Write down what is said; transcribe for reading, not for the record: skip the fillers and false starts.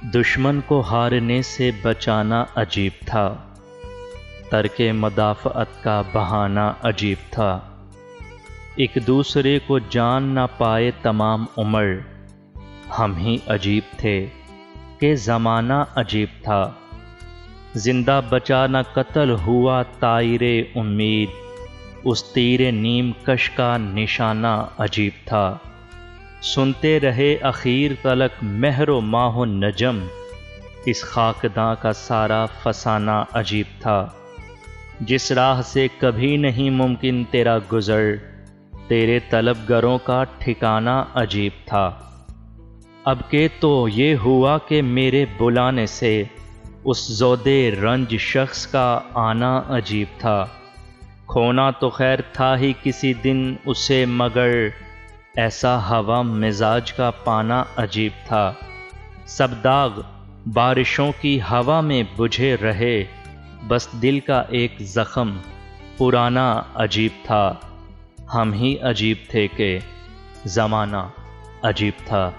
دشمن کو ہارنے سے بچانا عجیب تھا، ترک مدافعت کا بہانہ عجیب تھا۔ ایک دوسرے کو جان نہ پائے تمام عمر، ہم ہی عجیب تھے کہ زمانہ عجیب تھا۔ زندہ بچا نہ قتل ہوا طائر امید، اس تیر نیم کش کا نشانہ عجیب تھا۔ سنتے رہے اخیر تلک مہر و ماہ و نجم، اس خاکداں کا سارا فسانہ عجیب تھا۔ جس راہ سے کبھی نہیں ممکن تیرا گزر، تیرے طلبگروں کا ٹھکانہ عجیب تھا۔ اب کہ تو یہ ہوا کہ میرے بلانے سے اس زودِ رنج شخص کا آنا عجیب تھا۔ کھونا تو خیر تھا ہی کسی دن اسے، مگر ایسا ہوا مزاج کا پانا عجیب تھا۔ سب داغ بارشوں کی ہوا میں بجھے رہے، بس دل کا ایک زخم پرانا عجیب تھا۔ ہم ہی عجیب تھے کہ زمانہ عجیب تھا۔